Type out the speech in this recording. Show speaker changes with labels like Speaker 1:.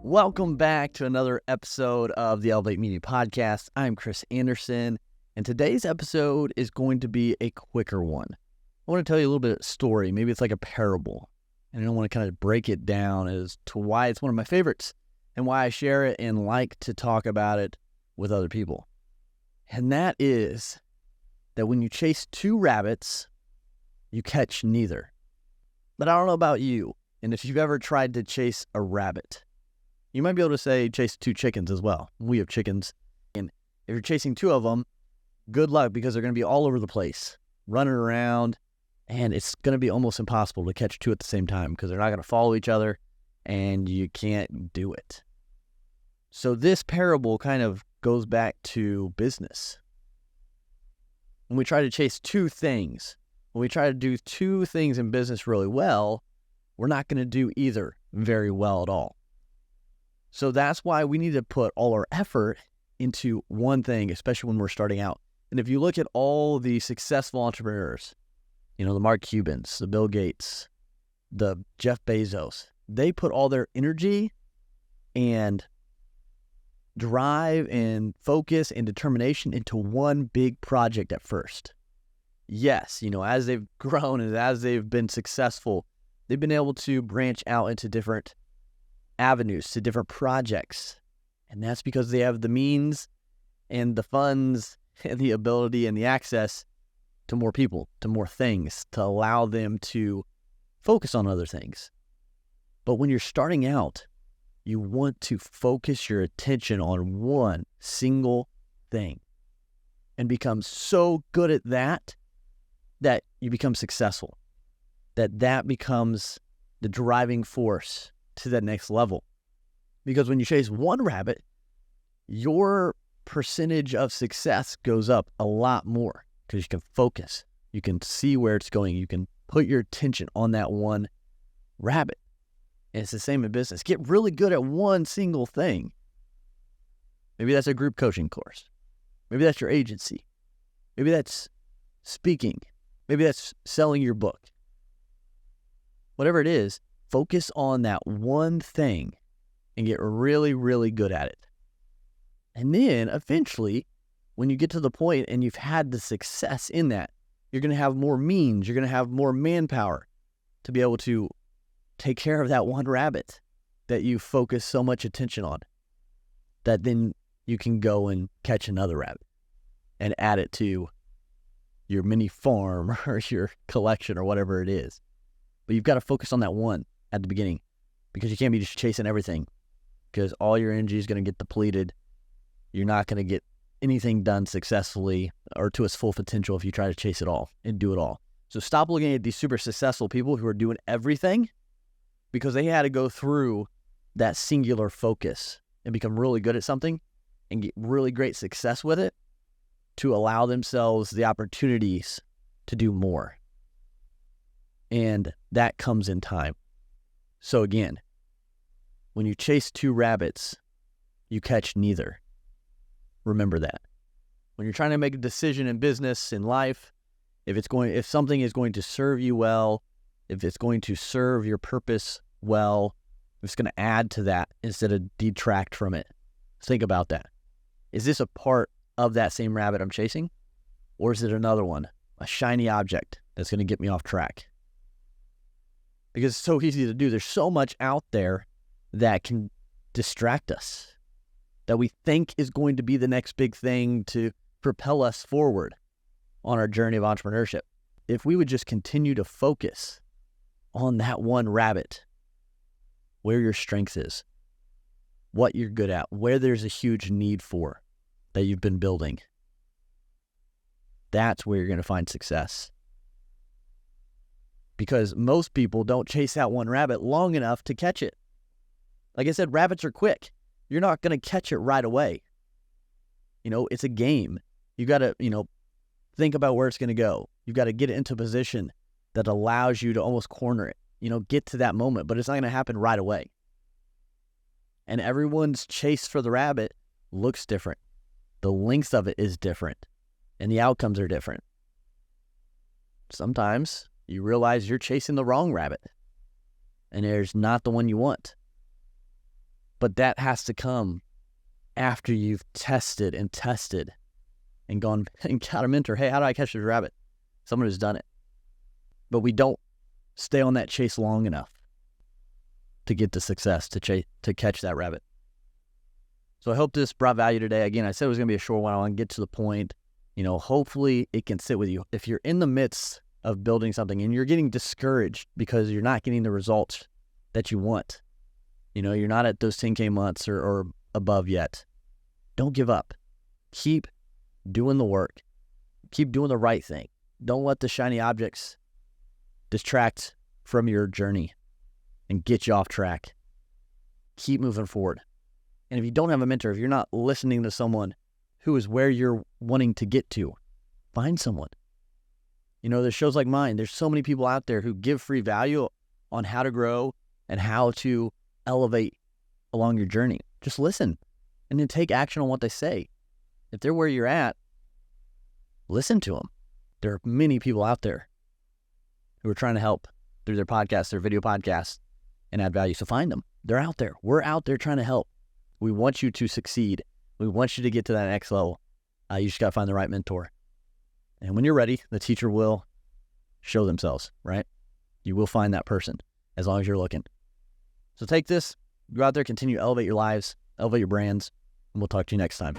Speaker 1: Welcome back to another episode of the Elevate Media Podcast. I'm Chris Anderson, and today's episode is going to be a quicker one. I want to tell you a little bit of story. Maybe it's like a parable, and I want to kind of break it down as to why it's one of my favorites and why I share it and like to talk about it with other people. And that is that when you chase two rabbits, you catch neither. But I don't know about you, and if you've ever tried to chase a rabbit, you might be able to say chase two chickens as well. We have chickens. And if you're chasing two of them, good luck, because they're going to be all over the place, running around, and it's going to be almost impossible to catch two at the same time because they're not going to follow each other, and you can't do it. So this parable kind of goes back to business. When we try to chase two things, when we try to do two things in business really well, we're not going to do either very well at all. So that's why we need to put all our effort into one thing, especially when we're starting out. And if you look at all the successful entrepreneurs, the Mark Cubans, the Bill Gates, the Jeff Bezos, they put all their energy and drive and focus and determination into one big project at first. Yes, as they've grown and as they've been successful, they've been able to branch out into different avenues, to different projects. And that's because they have the means and the funds and the ability and the access to more people, to more things, to allow them to focus on other things. But when you're starting out, you want to focus your attention on one single thing and become so good at that you become successful, that becomes the driving force to that next level. Because when you chase one rabbit, your percentage of success goes up a lot more because you can focus. You can see where it's going. You can put your attention on that one rabbit. And it's the same in business. Get really good at one single thing. Maybe that's a group coaching course. Maybe that's your agency. Maybe that's speaking. Maybe that's selling your book. Whatever it is, focus on that one thing and get really, really good at it. And then eventually, when you get to the point and you've had the success in that, you're going to have more means, you're going to have more manpower to be able to take care of that one rabbit that you focus so much attention on, that then you can go and catch another rabbit and add it to your mini farm or your collection or whatever it is. But you've got to focus on that one at the beginning, because you can't be just chasing everything, because all your energy is going to get depleted. You're not going to get anything done successfully or to its full potential if you try to chase it all and do it all. So stop looking at these super successful people who are doing everything, because they had to go through that singular focus and become really good at something and get really great success with it to allow themselves the opportunities to do more. And that comes in time. So again, when you chase two rabbits, you catch neither. Remember that. When you're trying to make a decision in business, in life, if something is going to serve you well, if it's going to serve your purpose well, if it's going to add to that instead of detract from it, think about that. Is this a part of that same rabbit I'm chasing? Or is it another one, a shiny object that's going to get me off track? Because it's so easy to do. There's so much out there that can distract us, that we think is going to be the next big thing to propel us forward on our journey of entrepreneurship. If we would just continue to focus on that one rabbit, where your strength is, what you're good at, where there's a huge need for that you've been building, that's where you're going to find success. Because most people don't chase that one rabbit long enough to catch it. Like I said, rabbits are quick. You're not going to catch it right away. It's a game. You got to, think about where it's going to go. You've got to get it into a position that allows you to almost corner it, get to that moment, but it's not going to happen right away. And everyone's chase for the rabbit looks different. The length of it is different, and the outcomes are different. Sometimes you realize you're chasing the wrong rabbit, and there's not the one you want. But that has to come after you've tested and gone and got a mentor. Hey, how do I catch this rabbit? Someone who's done it. But we don't stay on that chase long enough to get to success, to catch that rabbit. So I hope this brought value today. Again, I said it was going to be a short one. I want to get to the point. Hopefully it can sit with you. If you're in the midst of building something and you're getting discouraged because you're not getting the results that you want, you're not at those 10K months or above yet, don't give up. Keep doing the work. Keep doing the right thing. Don't let the shiny objects distract from your journey and get you off track. Keep moving forward. And if you don't have a mentor, if you're not listening to someone who is where you're wanting to get to, find someone. There's shows like mine. There's so many people out there who give free value on how to grow and how to elevate along your journey. Just listen and then take action on what they say. If they're where you're at, listen to them. There are many people out there who are trying to help through their podcasts, their video podcasts, and add value. So find them. They're out there. We're out there trying to help. We want you to succeed. We want you to get to that next level. You just got to find the right mentor. And when you're ready, the teacher will show themselves, right? You will find that person as long as you're looking. So take this, go out there, continue to elevate your lives, elevate your brands, and we'll talk to you next time.